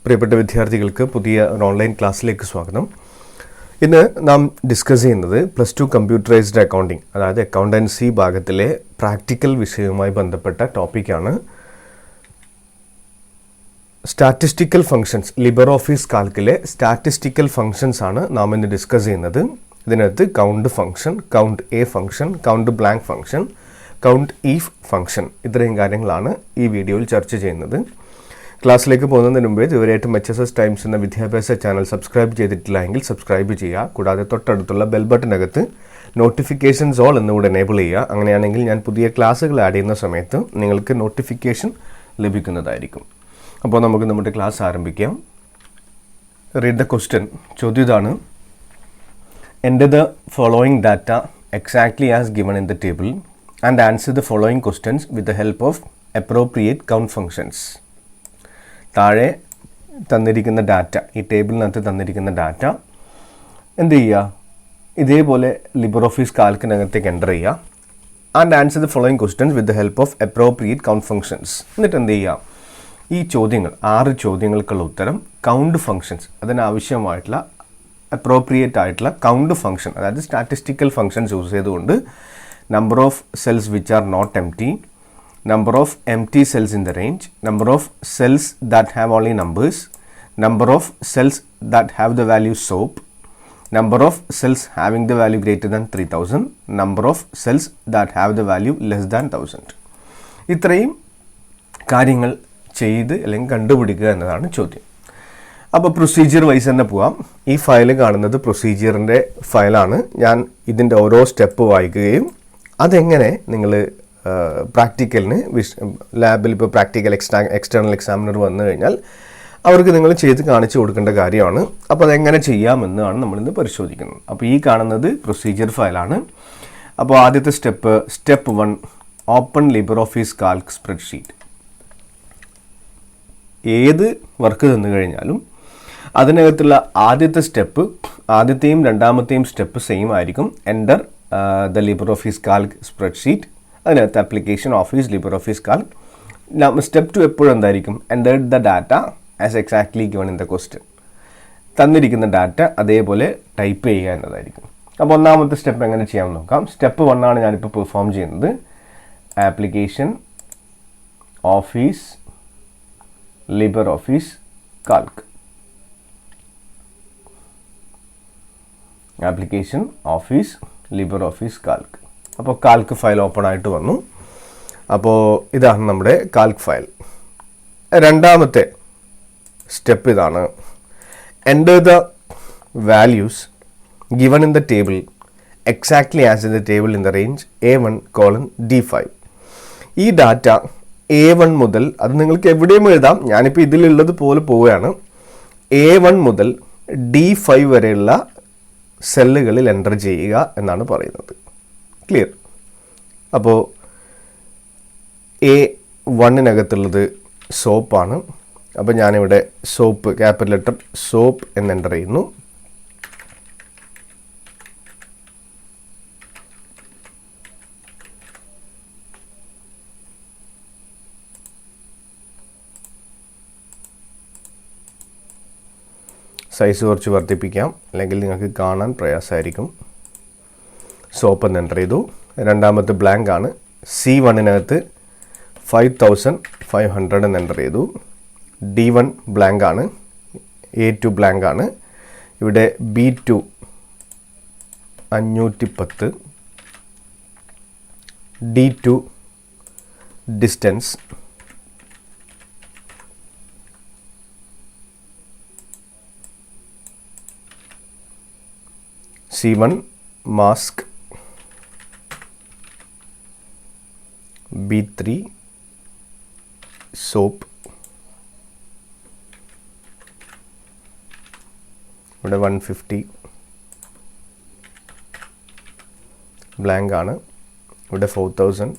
പ്രിയപ്പെട്ട വിദ്യാർത്ഥികൾക്ക് പുതിയ ഓൺലൈൻ ക്ലാസ്സിലേക്ക് സ്വാഗതം. ഇന്ന് നാം ഡിസ്കസ് ചെയ്യുന്നത് +2 കമ്പ്യൂട്ടറൈസ്ഡ് അക്കൗണ്ടിംഗ്, അതായത് അക്കൗണ്ടൻസി ഭാഗത്തിലെ പ്രാക്ടിക്കൽ വിഷയവുമായി ബന്ധപ്പെട്ട ടോപ്പിക്കാണ്. സ്റ്റാറ്റിസ്റ്റിക്കൽ ഫങ്ഷൻസ്, ലിബർ ഓഫീസ് കാൽക്കിലെ സ്റ്റാറ്റിസ്റ്റിക്കൽ ഫങ്ഷൻസ് ആണ് നാം ഇന്ന് ഡിസ്കസ് ചെയ്യുന്നത്. ഇതിനകത്ത് count function, count A function, count blank function, count if function, ഇത്രയും കാര്യങ്ങളാണ് ഈ വീഡിയോയിൽ ചർച്ച ചെയ്യുന്നത്. ക്ലാസ്സിലേക്ക് പോകുന്നതിന് മുമ്പേ ഇതുവരെയായിട്ടും HSS ടൈംസ് എന്ന വിദ്യാഭ്യാസ ചാനൽ സബ്സ്ക്രൈബ് ചെയ്തിട്ടില്ല എങ്കിൽ സബ്സ്ക്രൈബ് ചെയ്യുക. കൂടാതെ തൊട്ടടുത്തുള്ള ബെൽ ബട്ടനകത്ത് നോട്ടിഫിക്കേഷൻസ് ഓൾ എന്നുകൂടെ എനേബിൾ ചെയ്യുക. അങ്ങനെയാണെങ്കിൽ ഞാൻ പുതിയ ക്ലാസ്സുകൾ ആഡ് ചെയ്യുന്ന സമയത്ത് നിങ്ങൾക്ക് നോട്ടിഫിക്കേഷൻ ലഭിക്കുന്നതായിരിക്കും. അപ്പോൾ നമുക്ക് നമ്മുടെ ക്ലാസ് ആരംഭിക്കാം. Read the question. ചോദ്യം ഇതാണ്: enter the following data exactly as given in the table and answer the following questions with the help of appropriate count functions. താഴെ തന്നിരിക്കുന്ന ഡാറ്റ, ഈ ടേബിളിനകത്ത് തന്നിരിക്കുന്ന ഡാറ്റ എന്ത് ചെയ്യുക, ഇതേപോലെ ലിബർ ഓഫീസ് കാൽക്കിനകത്തേക്ക് എൻ്റർ ചെയ്യുക. And answer the following questions with the help of appropriate count functions. എന്നിട്ട് എന്ത് ചെയ്യുക, ഈ ചോദ്യങ്ങൾ 6 ചോദ്യങ്ങൾക്കുള്ള ഉത്തരം കൗണ്ട് ഫങ്ഷൻസ്, അതിനാവശ്യമായിട്ടുള്ള അപ്രോപ്രിയേറ്റ് ആയിട്ടുള്ള കൗണ്ട് ഫങ്ഷൻ, അതായത് സ്റ്റാറ്റിസ്റ്റിക്കൽ ഫങ്ഷൻസ് യൂസ് ചെയ്തുകൊണ്ട് number of cells which are not empty, number of empty cells in the range, number of cells that have only numbers, number of cells that have the value SOAP, number of cells having the value greater than 3000, number of cells that have the value less than 1000. ഇത്രയും കാര്യങ്ങൾ ചെയ്ത് അല്ലെങ്കിൽ കണ്ടുപിടിക്കുക എന്നതാണ് ചോദ്യം. അപ്പോൾ procedure vice തന്നെ പോവാം. ഈ ഫയൽ കാണുന്നത് പ്രൊസീജിയറിൻ്റെ ഫയലാണ്. ഞാൻ ഇതിൻ്റെ ഓരോ സ്റ്റെപ്പ് വായിക്കുകയും അതെങ്ങനെ നിങ്ങൾ പ്രാക്ടിക്കലിന് ലാബിൽ ഇപ്പോൾ പ്രാക്ടിക്കൽ എക്സ്റ്റേണൽ എക്സാമിനർ വന്നു കഴിഞ്ഞാൽ അവർക്ക് നിങ്ങൾ ചെയ്ത് കാണിച്ചു കൊടുക്കേണ്ട കാര്യമാണ്. അപ്പോൾ അതെങ്ങനെ ചെയ്യാമെന്നാണ് നമ്മളിന്ന് പരിശോധിക്കുന്നത്. അപ്പോൾ ഈ കാണുന്നത് പ്രൊസീജിയർ ഫയലാണ്. അപ്പോൾ ആദ്യത്തെ step 1, open LibreOffice Calc spreadsheet. ഏത് വർക്ക് തന്നു കഴിഞ്ഞാലും അതിനകത്തുള്ള ആദ്യത്തെയും രണ്ടാമത്തെയും സ്റ്റെപ്പ് സെയിം ആയിരിക്കും. Enter the LibreOffice Calc spreadsheet, അതിനകത്ത് application office LibreOffice Calc. Step 2 എപ്പോഴും എന്തായിരിക്കും, enter the data as exactly given in the question. തന്നിരിക്കുന്ന ഡാറ്റ അതേപോലെ ടൈപ്പ് ചെയ്യുക എന്നതായിരിക്കും. അപ്പോൾ ഒന്നാമത്തെ സ്റ്റെപ്പ് എങ്ങനെ ചെയ്യാമെന്ന് നോക്കാം. സ്റ്റെപ്പ് 1 ആണ് ഞാനിപ്പോൾ പെർഫോം ചെയ്യുന്നത്. Application office LibreOffice Calc, application office LibreOffice Calc. അപ്പോൾ കാൽക്ക് ഫയൽ ഓപ്പൺ ആയിട്ട് വന്നു. അപ്പോൾ ഇതാണ് നമ്മുടെ കാൽക്ക് ഫയൽ. രണ്ടാമത്തെ സ്റ്റെപ്പ് ഇതാണ്: enter the values given in the table exactly as in the table in the range A1:D5. ഈ data A1 മുതൽ, അത് നിങ്ങൾക്ക് എവിടെയും എഴുതാം, ഞാനിപ്പോൾ ഇതിലുള്ളത് പോലെ പോവുകയാണ്, A1 മുതൽ D5 വരെയുള്ള സെല്ലുകളിൽ എൻ്റർ ചെയ്യുക എന്നാണ് പറയുന്നത്. ക്ലിയർ? അപ്പോൾ A1-നകത്തുള്ളത് സോപ്പാണ്. അപ്പോൾ ഞാനിവിടെ സോപ്പ്, ക്യാപിറ്റൽ ലെറ്റർ സോപ്പ് എന്ന് എൻ്റർ ചെയ്യുന്നു. സൈസ് കുറച്ച് വർദ്ധിപ്പിക്കാം, അല്ലെങ്കിൽ നിങ്ങൾക്ക് കാണാൻ പ്രയാസമായിരിക്കും. സോപ്പ് എന്ന് എൻ്റർ ചെയ്തു. രണ്ടാമത്തെ ബ്ലാങ്ക് ആണ്. C1-നകത്ത് 5500 എന്ന് എൻ്റർ ചെയ്തു. D1 ബ്ലാങ്ക് ആണ്. A2 ബ്ലാങ്ക് ആണ്. ഇവിടെ B2 510, D2 distance, C1 mask, B3 soap, ഇവിടെ 150 ബ്ലാങ്ക് ആണ്. ഇവിടെ 4000,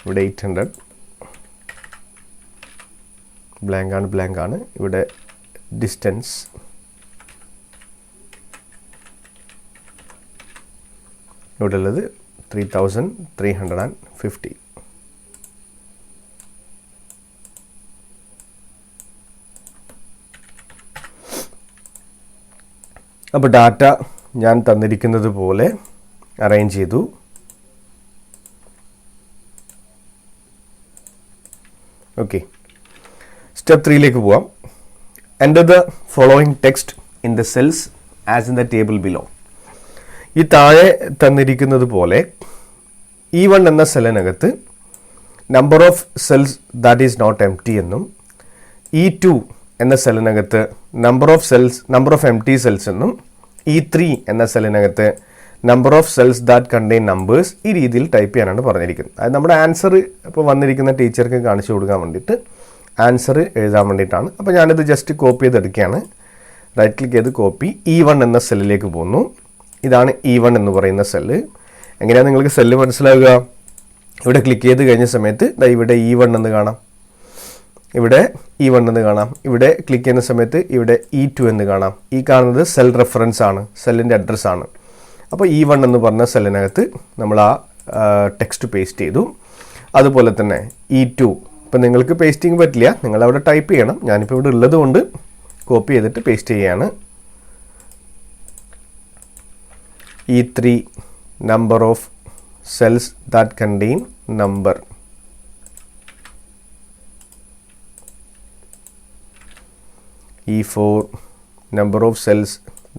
ഇവിടെ 800 ബ്ലാങ്ക് ആണ്. ഇവിടെ ഡിസ്റ്റൻസ് ഇവിടെ ഉള്ളത് 3350. അപ്പോൾ ഡാറ്റ ഞാൻ തന്നിരിക്കുന്നത് പോലെ അറേഞ്ച് ചെയ്തു. ഓക്കെ, സ്റ്റെപ്പ് 3ലേക്ക് പോവാം. Enter the following text in the cells as in the table below. ഈ താഴെ തന്നിരിക്കുന്നത് പോലെ E1 എന്ന സെല്ലിനകത്ത് number of cells that is not empty എന്നും E2 എന്ന സെല്ലിനകത്ത് number of empty cells എന്നും E3 എന്ന സെല്ലിനകത്ത് number of cells that contain numbers ഈ രീതിയിൽ ടൈപ്പ് ചെയ്യാനാണ് പറഞ്ഞിരിക്കുന്നത്. അത് നമ്മുടെ ആൻസർ ഇപ്പോൾ വന്നിരിക്കുന്ന ടീച്ചർക്ക് കാണിച്ചു കൊടുക്കാൻ വേണ്ടിയിട്ട് ആൻസർ എഴുതാൻ വേണ്ടിയിട്ടാണ്. അപ്പോൾ ഞാനിത് ജസ്റ്റ് കോപ്പി ചെയ്തെടുക്കുകയാണ്. റൈറ്റ് ക്ലിക്ക് ചെയ്ത് കോപ്പി E1 എന്ന സെല്ലിലേക്ക് പോകുന്നു. ഇതാണ് E1 എന്ന് പറയുന്ന സെല്ല്. എങ്ങനെയാണ് നിങ്ങൾക്ക് സെല്ല് മനസ്സിലാവുക? ഇവിടെ ക്ലിക്ക് ചെയ്ത് കഴിഞ്ഞ സമയത്ത് ഇവിടെ E1 എന്ന് കാണാം, ഇവിടെ E1 എന്ന് കാണാം. ഇവിടെ ക്ലിക്ക് ചെയ്യുന്ന സമയത്ത് ഇവിടെ E2 എന്ന് കാണാം. ഈ കാണുന്നത് സെൽ റെഫറൻസ് ആണ്, സെല്ലിൻ്റെ അഡ്രസ്സ് ആണ്. അപ്പോൾ E1 എന്ന് പറഞ്ഞ സെല്ലിനകത്ത് നമ്മൾ ആ ടെക്സ്റ്റ് പേസ്റ്റ് ചെയ്തു. അതുപോലെ തന്നെ E2, ഇപ്പം നിങ്ങൾക്ക് പേസ്റ്റിംഗ് പറ്റില്ല, നിങ്ങളവിടെ ടൈപ്പ് ചെയ്യണം. ഞാനിപ്പോൾ ഇവിടെ ഉള്ളത് കൊണ്ട് കോപ്പി ചെയ്തിട്ട് പേസ്റ്റ് ചെയ്യുകയാണ്. E3 number of cells that contain number. E4 number of cells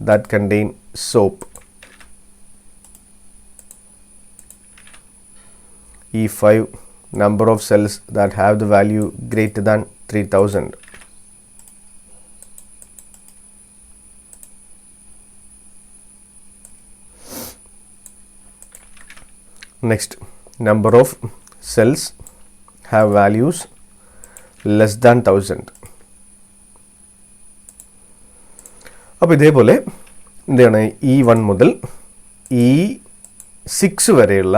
that contain soap. E5 number of cells that have the value greater than 3000. Next, number of cells have values less than 1000. അപ്പോൾ ഇതേപോലെ എന്താണ് E1 മുതൽ E6 വരെയുള്ള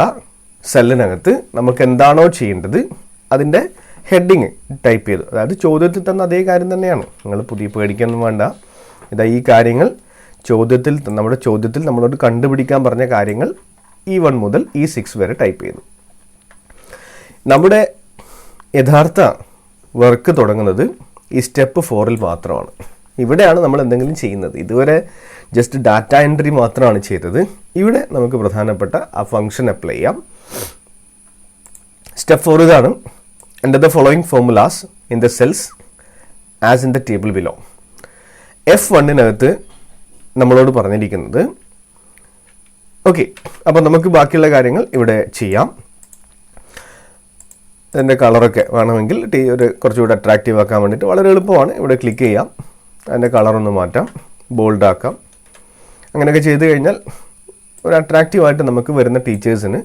സെല്ലിനകത്ത് നമുക്ക് എന്താണോ ചെയ്യേണ്ടത് അതിൻ്റെ heading type ചെയ്തു. അതായത് ചോദ്യത്തിൽ തന്ന അതേ കാര്യം തന്നെയാണ്, നിങ്ങൾ പുതിയ പേടിക്കൊന്നും വേണ്ട. ഇതാ ഈ കാര്യങ്ങൾ നമ്മുടെ ചോദ്യത്തിൽ നമ്മളോട് കണ്ടുപിടിക്കാൻ പറഞ്ഞ കാര്യങ്ങൾ E1 മുതൽ E6 വരെ ടൈപ്പ് ചെയ്തു. നമ്മുടെ യഥാർത്ഥ വർക്ക് തുടങ്ങുന്നത് ഈ സ്റ്റെപ്പ് 4ൽ മാത്രമാണ്. ഇവിടെയാണ് നമ്മൾ എന്തെങ്കിലും ചെയ്യുന്നത്. ഇതുവരെ ജസ്റ്റ് ഡാറ്റ എൻട്രി മാത്രമാണ് ചെയ്തത്. ഇവിടെ നമുക്ക് പ്രധാനപ്പെട്ട ആ ഫംഗ്ഷൻ അപ്ലൈ ചെയ്യാം. സ്റ്റെപ്പ് 4 ഇതാണ്. Enter the following formulas in the cells as in the table below. F1-നകത്ത് നമ്മളോട് പറഞ്ഞിരിക്കുന്നത് ഓക്കെ. അപ്പോൾ നമുക്ക് ബാക്കിയുള്ള കാര്യങ്ങൾ ഇവിടെ ചെയ്യാം. അതിൻ്റെ കളറൊക്കെ വേണമെങ്കിൽ ഒരു കുറച്ചുകൂടി അട്രാക്റ്റീവ് ആക്കാൻ വേണ്ടിയിട്ട് വളരെ എളുപ്പമാണ്. ഇവിടെ ക്ലിക്ക് ചെയ്യാം, അതിൻ്റെ കളറൊന്ന് മാറ്റാം, ബോൾഡ് ആക്കാം. അങ്ങനെയൊക്കെ ചെയ്ത് കഴിഞ്ഞാൽ ഒരു അട്രാക്റ്റീവായിട്ട് നമുക്ക് വരുന്ന ടീച്ചേഴ്സിന്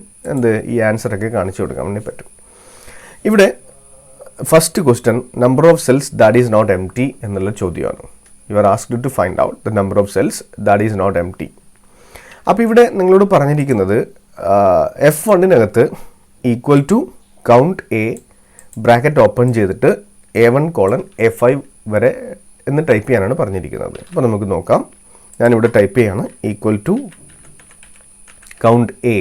ഈ ആൻസറൊക്കെ കാണിച്ചു കൊടുക്കാൻ വേണ്ടി പറ്റും. ഇവിടെ first question number of cells that is not empty എന്നുള്ള ചോദ്യമാണ്. You are asked to find out the number of cells that is not empty. അപ്പോൾ ഇവിടെ നിങ്ങളോട് പറഞ്ഞിരിക്കുന്നത് F1-നകത്ത് equal to count A bracket open ചെയ്തിട്ട് A1:A5 വരെ എന്ന് ടൈപ്പ് ചെയ്യാനാണ് പറഞ്ഞിരിക്കുന്നത്. അപ്പോൾ നമുക്ക് നോക്കാം. ഞാനിവിടെ ടൈപ്പ് ചെയ്യാണ് equal to count A.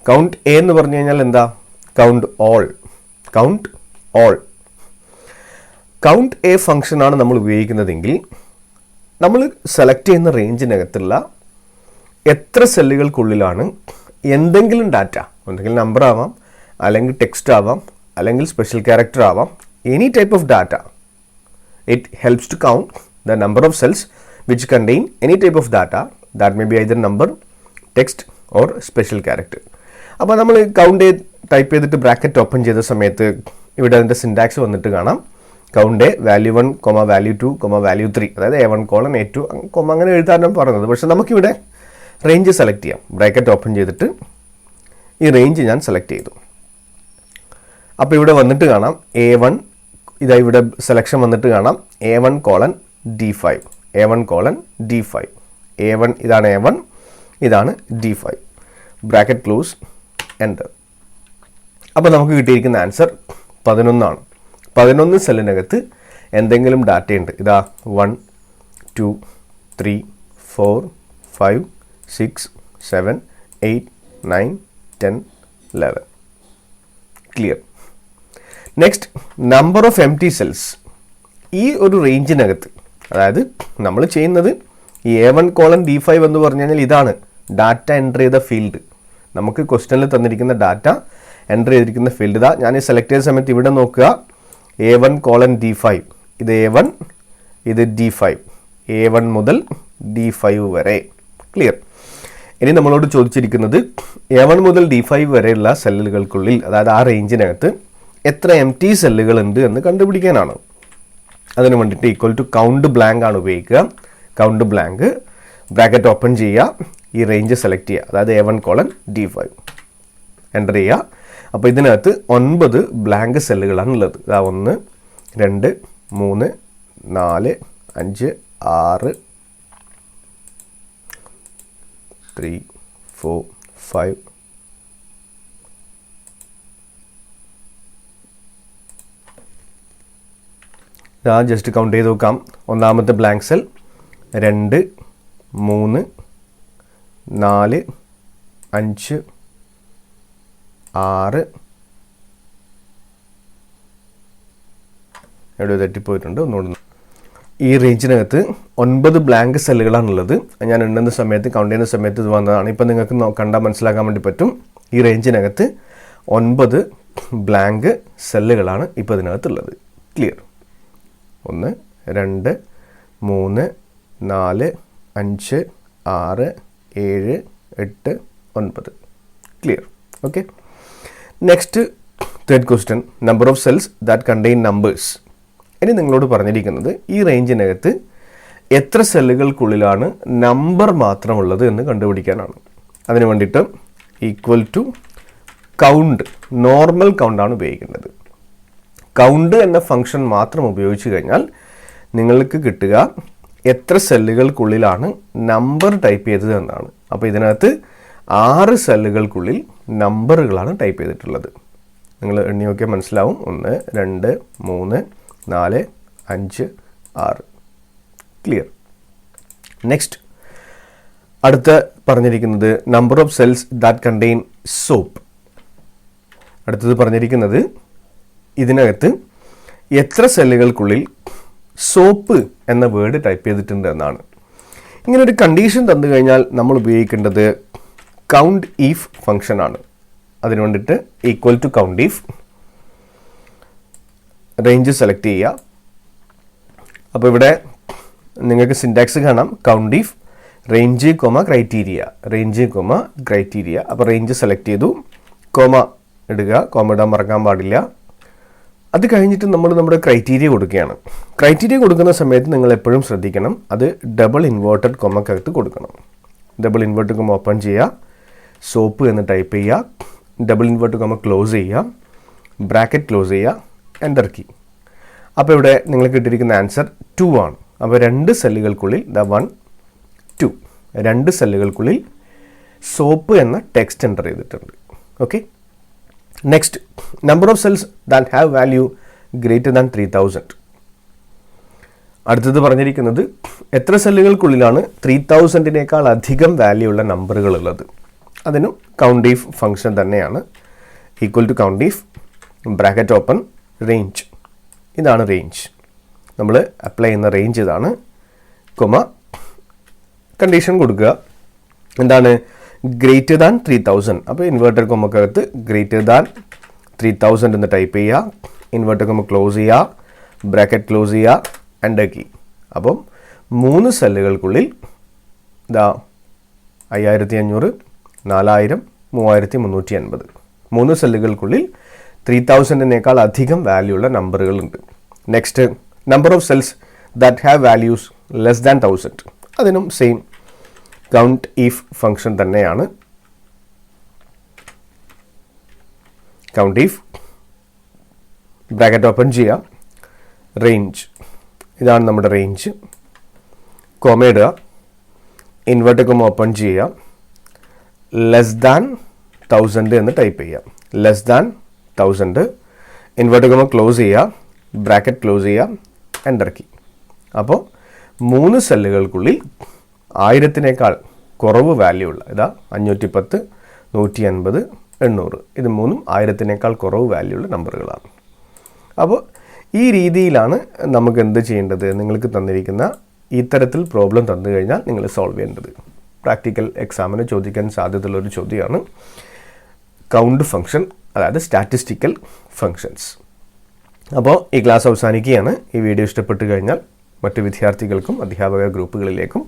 Count A എന്ന് പറഞ്ഞു കഴിഞ്ഞാൽ എന്താ? Count all. കൗണ്ട് എ ഫംഗ്ഷനാണ് നമ്മൾ ഉപയോഗിക്കുന്നതെങ്കിൽ നമ്മൾ സെലക്ട് ചെയ്യുന്ന റേഞ്ചിനകത്തുള്ള എത്ര സെല്ലുകൾക്കുള്ളിലാണ് എന്തെങ്കിലും ഡാറ്റ, ഒന്നെങ്കിൽ നമ്പർ ആവാം, അല്ലെങ്കിൽ ടെക്സ്റ്റ് ആവാം, അല്ലെങ്കിൽ സ്പെഷ്യൽ ക്യാരക്ടർ ആവാം, any type of data. It helps to count the number of cells which contain any type of data that may be either number, text or special character. അപ്പോൾ നമ്മൾ count type ചെയ്തിട്ട് bracket open ചെയ്ത സമയത്ത് ഇവിടെ അതിൻ്റെ syntax വന്നിട്ട് കാണാം. Count value 1, value 2, value 3, അതായത് A1:A2, അങ്ങനെ എഴുതാനാണ് പറഞ്ഞത്. പക്ഷെ നമുക്കിവിടെ റേഞ്ച് സെലക്ട് ചെയ്യാം. ബ്രാക്കറ്റ് ഓപ്പൺ ചെയ്തിട്ട് ഈ റേഞ്ച് ഞാൻ സെലക്ട് ചെയ്തു. അപ്പോൾ ഇവിടെ വന്നിട്ട് കാണാം A1, ഇതാ ഇവിടെ സെലക്ഷൻ വന്നിട്ട് കാണാം A1:D5, A1:D5, A1 ഇതാണ് A1, ഇതാണ് D5. Bracket close, enter. അപ്പോൾ നമുക്ക് കിട്ടിയിരിക്കുന്ന ആൻസർ 11 ആണ്. 11 സെല്ലിനകത്ത് എന്തെങ്കിലും ഡാറ്റയുണ്ട്. ഇതാ 1, 2, 3, 4, 5, 6, 7, 8, 9, 10, 11. Clear. Next, number of empty cells. ഈ ഒരു റേഞ്ചിനകത്ത്, അതായത് നമ്മൾ ചെയ്യുന്നത് ഈ A1:D5 എന്ന് പറഞ്ഞു കഴിഞ്ഞാൽ ഇതാണ് ഡാറ്റ എൻ്റർ ചെയ്ത ഫീൽഡ്. നമുക്ക് ക്വസ്റ്റനിൽ തന്നിരിക്കുന്ന ഡാറ്റ എൻ്റർ ചെയ്തിരിക്കുന്ന ഫീൽഡ് ഇതാ. ഞാൻ ഈ സെലക്ട് ചെയ്ത സമയത്ത് ഇവിടെ നോക്കുക, A1:D5, ഇത് A1, ഇത് D5, A1 മുതൽ D5 വരെ. ക്ലിയർ. ഇനി നമ്മളോട് ചോദിച്ചിരിക്കുന്നത് A1 മുതൽ D5 വരെയുള്ള സെല്ലുകൾക്കുള്ളിൽ, അതായത് ആ റേഞ്ചിനകത്ത് എത്ര എംപ്റ്റി സെല്ലുകൾ ഉണ്ട് എന്ന് കണ്ടുപിടിക്കാനാണ്. അതിന് വേണ്ടിയിട്ട് ഈക്വൽ ടു കൗണ്ട് ബ്ലാങ്ക് ആണ് ഉപയോഗിക്കുക. കൗണ്ട് ബ്ലാങ്ക്, ബ്രാക്കറ്റ് ഓപ്പൺ ചെയ്യുക, ഈ റേഞ്ച് സെലക്ട് ചെയ്യുക, അതായത് A1:D5 എൻ്റർ ചെയ്യുക. അപ്പോൾ ഇതിനകത്ത് 9 ബ്ലാങ്ക് സെല്ലുകളാണ് ഉള്ളത്. 1, 2, 3, 4, 5, 6, 3, 4, 5, ഞാൻ ജസ്റ്റ് കൗണ്ട് ചെയ്ത് നോക്കാം. ഒന്നാമത്തെ ബ്ലാങ്ക് സെൽ 2, 3, 4, 5, 6, എവിടെ തെറ്റിപ്പോയിട്ടുണ്ട്, ഒന്നുകൂടെ. ഈ റേഞ്ചിനകത്ത് 9 ബ്ലാങ്ക് സെല്ലുകളാണുള്ളത്. ഞാൻ എണ്ണുന്ന സമയത്ത്, കൗണ്ട് ചെയ്യുന്ന സമയത്ത് ഇത് വന്നതാണ്. ഇപ്പം നിങ്ങൾക്ക് കണ്ടാൽ മനസ്സിലാക്കാൻ വേണ്ടി പറ്റും. ഈ റേഞ്ചിനകത്ത് 9 ബ്ലാങ്ക് സെല്ലുകളാണ് ഇപ്പോൾ ഇതിനകത്തുള്ളത്. Clear. 1, 2, 3, 4, 5, 6, 7, 8, 9. Clear. Okay. Next, third question, number of cells that contain numbers. ഇനി നിങ്ങളോട് പറഞ്ഞിരിക്കുന്നത് ഈ റേഞ്ചിനകത്ത് എത്ര സെല്ലുകൾക്കുള്ളിലാണ് നമ്പർ മാത്രമുള്ളത് എന്ന് കണ്ടുപിടിക്കാനാണ്. അതിന് വേണ്ടിയിട്ട് ഈക്വൽ ടു കൗണ്ട്, നോർമൽ കൗണ്ടാണ് ഉപയോഗിക്കേണ്ടത്. കൗണ്ട് എന്ന ഫംഗ്ഷൻ മാത്രം ഉപയോഗിച്ച് കഴിഞ്ഞാൽ നിങ്ങൾക്ക് കിട്ടുക എത്ര സെല്ലുകൾക്കുള്ളിലാണ് നമ്പർ ടൈപ്പ് ചെയ്തത് എന്നാണ്. അപ്പോൾ ഇതിനകത്ത് 6 സെല്ലുകൾക്കുള്ളിൽ നമ്പറുകളാണ് ടൈപ്പ് ചെയ്തിട്ടുള്ളത്. നിങ്ങൾ എണ്ണി നോക്കിയാൽ മനസ്സിലാവും. 1, 2, 3, 4, 5, 6. ക്ലിയർ. നെക്സ്റ്റ്, അടുത്ത പറഞ്ഞിരിക്കുന്നത് number of cells that contain soap. അടുത്തത് പറഞ്ഞിരിക്കുന്നത് ഇതിനകത്ത് എത്ര സെല്ലുകൾക്കുള്ളിൽ സോപ്പ് എന്ന വേർഡ് ടൈപ്പ് ചെയ്തിട്ടുണ്ട് എന്നാണ്. ഇങ്ങനെ ഒരു കണ്ടീഷൻ തന്നു കഴിഞ്ഞാൽ നമ്മൾ ഉപയോഗിക്കേണ്ടത് കൗണ്ട് ഈഫ് ഫംഗ്ഷൻ ആണ്. അതിന് വേണ്ടിയിട്ട് equal to count if, range select ചെയ്യുക. അപ്പോൾ ഇവിടെ നിങ്ങൾക്ക് സിൻടാക്സ് കാണാം. Count if range comma criteria, range comma criteria. അപ്പോൾ റേഞ്ച് സെലക്ട് ചെയ്തു, കോമ ഇടുക, കോമ ഇടാൻ മറക്കാൻ പാടില്ല. അത് കഴിഞ്ഞിട്ട് നമ്മൾ നമ്മുടെ ക്രൈറ്റീരിയ കൊടുക്കുകയാണ്. ക്രൈറ്റീരിയ കൊടുക്കുന്ന സമയത്ത് നിങ്ങൾ എപ്പോഴും ശ്രദ്ധിക്കണം, അത് ഡബിൾ ഇൻവേർട്ടഡ് കൊമക്കകത്ത് കൊടുക്കണം. ഡബിൾ ഇൻവേർട്ടഡ് കൊമ ഓപ്പൺ ചെയ്യുക, സോപ്പ് എന്ന് ടൈപ്പ് ചെയ്യുക, ഡബിൾ ഇൻവേർട്ടഡ് കൊമ ക്ലോസ് ചെയ്യുക, ബ്രാക്കറ്റ് ക്ലോസ് ചെയ്യുക, എൻ്റർ കീ. അപ്പോൾ ഇവിടെ നിങ്ങൾ കിട്ടിയിരിക്കുന്ന ആൻസർ 2 ആണ്. അപ്പോൾ 2 സെല്ലുകൾക്കുള്ളിൽ 1, 2, 2 സെല്ലുകൾക്കുള്ളിൽ സോപ്പ് എന്ന ടെക്സ്റ്റ് എൻ്റർ ചെയ്തിട്ടുണ്ട്. Okay. Next, number of cells that have value greater than 3000. അടുത്തത് പറഞ്ഞിരിക്കുന്നത് എത്ര സെല്ലുകൾക്കുള്ളിലാണ് 3000-നേക്കാൾ അധികം വാല്യൂ ഉള്ള നമ്പറുകൾ ഉള്ളത്. അതിനും കൗണ്ട് ഈഫ് ഫംഗ്ഷൻ തന്നെയാണ്. Equal to count if, bracket open, range. ഇതാണ് റേഞ്ച്. നമ്മൾ അപ്ലൈ ചെയ്യുന്ന റേഞ്ച് ഇതാണ്. കൊമ കണ്ടീഷൻ കൊടുക്കുക. എന്താണ്? Greater than 3000. അപ്പോൾ ഇൻവേർട്ടർ കൊമക്കകത്ത് ഗ്രേറ്റർ ദാൻ 3000 എന്ന് ടൈപ്പ് ചെയ്യുക, ഇൻവേർട്ടർ കൊമ ക്ലോസ് ചെയ്യുക, ബ്രാക്കറ്റ് ക്ലോസ് ചെയ്യുക, എൻ്റർ കീ. അപ്പം 3 സെല്ലുകൾക്കുള്ളിൽ ഇതാ 5500, 4000, 3380. 3 സെല്ലുകൾക്കുള്ളിൽ 3000-നേക്കാൾ അധികം വാല്യൂ ഉള്ള നമ്പറുകളുണ്ട്. Next, number of cells that have values less than 1000. അതിനും സെയിം കൗണ്ട് ഈഫ് ഫംഗ്ഷൻ തന്നെയാണ്. കൗണ്ട് ഈഫ്, ബ്രാക്കറ്റ് ഓപ്പൺ ചെയ്യുക, റേഞ്ച്. ഇതാണ് നമ്മുടെ റേഞ്ച്. കോമ ഇടുക, ഇൻവേർട്ടർ കോമ ഓപ്പൺ ചെയ്യുക, ലെസ് ദാൻ 1000 എന്ന് ടൈപ്പ് ചെയ്യുക, less than 1000, inverter comma close ചെയ്യുക, ബ്രാക്കറ്റ് ക്ലോസ് ചെയ്യുക, എൻ്റർ കീ. അപ്പോൾ 3 സെല്ലുകൾക്കുള്ളിൽ 1000-നേക്കാൾ കുറവ് വാല്യൂ ഉള്ള, ഇതാ 510, 180, 800, ഇത് 3 1000-നേക്കാൾ കുറവ് വാല്യൂ ഉള്ള നമ്പറുകളാണ്. അപ്പോൾ ഈ രീതിയിലാണ് നമുക്ക് എന്ത് ചെയ്യേണ്ടത്? നിങ്ങൾക്ക് തന്നിരിക്കുന്ന ഇത്തരത്തിൽ പ്രോബ്ലം തന്നു കഴിഞ്ഞാൽ നിങ്ങൾ സോൾവ് ചെയ്യേണ്ടത്. പ്രാക്ടിക്കൽ എക്സാമിന് ചോദിക്കാൻ സാധ്യതയുള്ളൊരു ചോദ്യമാണ് കൗണ്ട് ഫംഗ്ഷൻ, അതായത് സ്റ്റാറ്റിസ്റ്റിക്കൽ ഫങ്ഷൻസ്. അപ്പോൾ ഈ ക്ലാസ് അവസാനിക്കുകയാണ്. ഈ വീഡിയോ ഇഷ്ടപ്പെട്ട് കഴിഞ്ഞാൽ മറ്റ് വിദ്യാർത്ഥികൾക്കും അധ്യാപക ഗ്രൂപ്പുകളിലേക്കും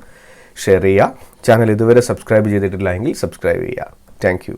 ഷെയർ ചെയ്യുക. ചാനൽ ഇതുവരെ സബ്സ്ക്രൈബ് ചെയ്തിട്ടില്ല എങ്കിൽ സബ്സ്ക്രൈബ് ചെയ്യുക. Thank you.